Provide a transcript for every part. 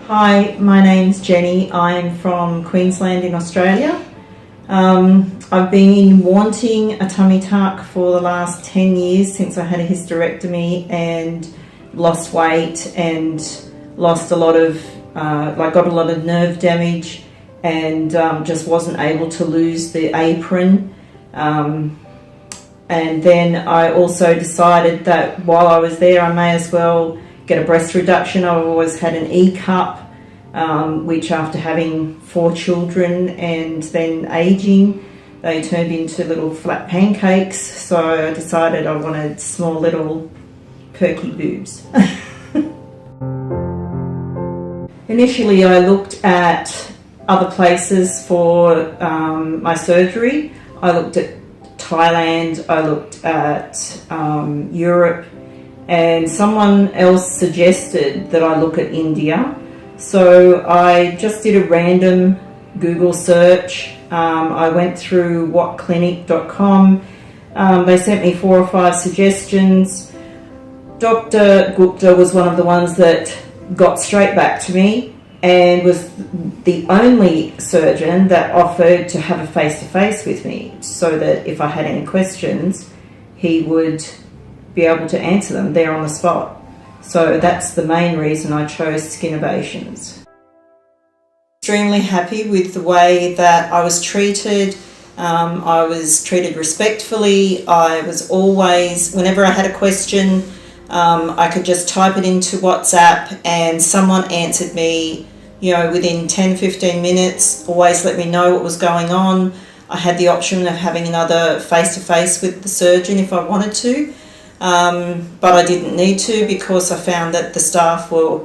Hi, my name's Jenny. I'm from Queensland in Australia. I've been wanting a tummy tuck for the last 10 years since I had a hysterectomy and lost weight and lost a lot of, got a lot of nerve damage and just wasn't able to lose the apron. And then I also decided that while I was there I may as well get a breast reduction. I've always had an E-cup, which after having 4 children and then aging, they turned into little flat pancakes. So I decided I wanted small little perky boobs. Initially I looked at other places for my surgery. I looked at Thailand, I looked at Europe, and someone else suggested that I look at India. So I just did a random Google search. I went through whatclinic.com. They sent me 4 or 5 suggestions. Dr Gupta was one of the ones that got straight back to me and was the only surgeon that offered to have a face-to-face with me so that if I had any questions, he would be able to answer them there on the spot. So that's the main reason I chose Skinnovations. Extremely happy with the way that I was treated. I was treated respectfully. I was always, whenever I had a question, I could just type it into WhatsApp and someone answered me, within 10-15 minutes, always let me know what was going on. I had the option of having another face-to-face with the surgeon if I wanted to. But I didn't need to because I found that the staff were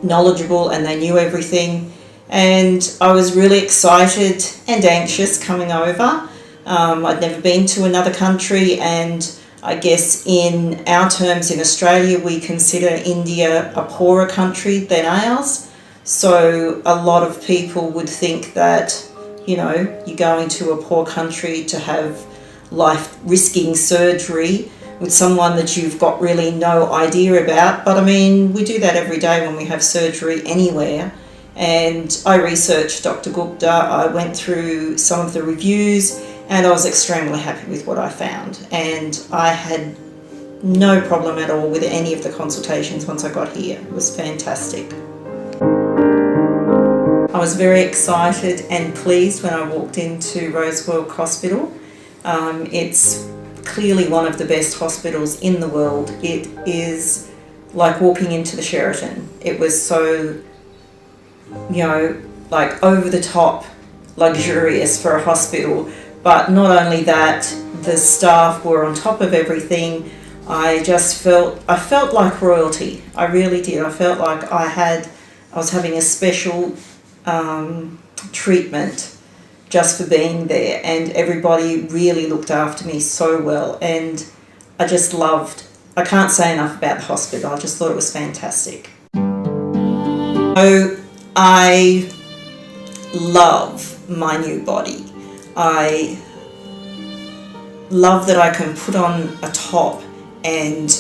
knowledgeable and they knew everything, and I was really excited and anxious coming over. I'd never been to another country, and I guess in our terms in Australia we consider India a poorer country than ours, so a lot of people would think that you're going to a poor country to have life-risking surgery with someone that you've got really no idea about. But I mean, we do that every day when we have surgery anywhere. And I researched Dr Gupta, I went through some of the reviews, and I was extremely happy with what I found. And I had no problem at all with any of the consultations once I got here. It was fantastic. I was very excited and pleased when I walked into Roseworld Hospital. It's clearly one of the best hospitals in the world. It is like walking into the Sheraton. It was so, over the top luxurious for a hospital. But not only that, the staff were on top of everything. I felt like royalty. I really did. I felt like I was having a special treatment just for being there, and everybody really looked after me so well, and I can't say enough about the hospital. I just thought it was fantastic. So I love my new body. I love that I can put on a top, and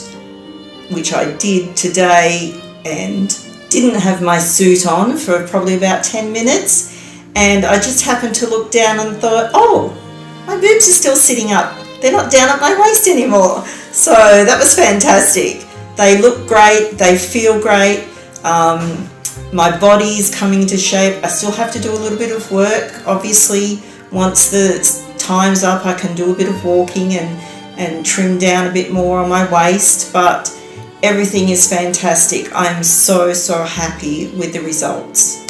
which I did today, and didn't have my suit on for probably about 10 minutes. And I just happened to look down and thought, oh, my boobs are still sitting up. They're not down at my waist anymore. So that was fantastic. They look great. They feel great. My body's coming into shape. I still have to do a little bit of work. Obviously, once the time's up, I can do a bit of walking and trim down a bit more on my waist. But everything is fantastic. I'm so, so happy with the results.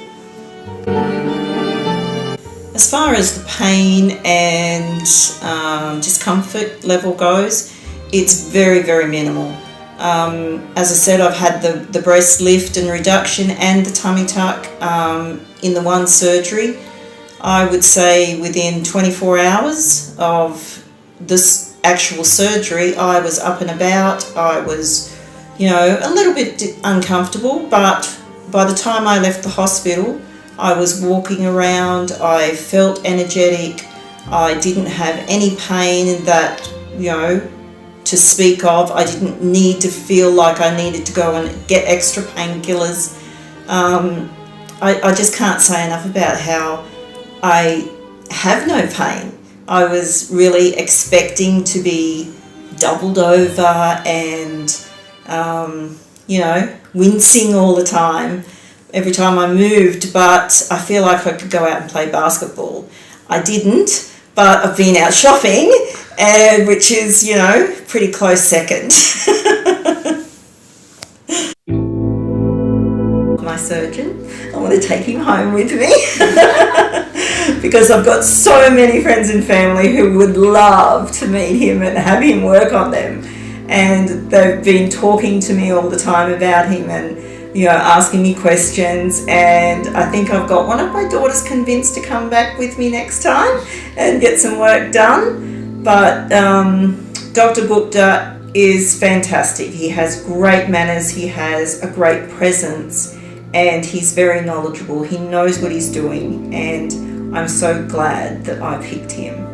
As far as the pain and discomfort level goes, it's very, very minimal. As I said, I've had the breast lift and reduction and the tummy tuck in the one surgery. I would say within 24 hours of this actual surgery, I was up and about. I was, a little bit uncomfortable, but by the time I left the hospital, I was walking around, I felt energetic, I didn't have any pain that, to speak of. I didn't need to feel like I needed to go and get extra painkillers. I just can't say enough about how I have no pain. I was really expecting to be doubled over and, wincing all the time every time I moved, but I feel like I could go out and play basketball. I didn't, but I've been out shopping, which is, pretty close second. My surgeon, I want to take him home with me because I've got so many friends and family who would love to meet him and have him work on them, and they've been talking to me all the time about him and asking me questions, and I think I've got one of my daughters convinced to come back with me next time and get some work done. But Dr Gupta is fantastic. He has great manners, he has a great presence, and he's very knowledgeable. He knows what he's doing, and I'm so glad that I picked him.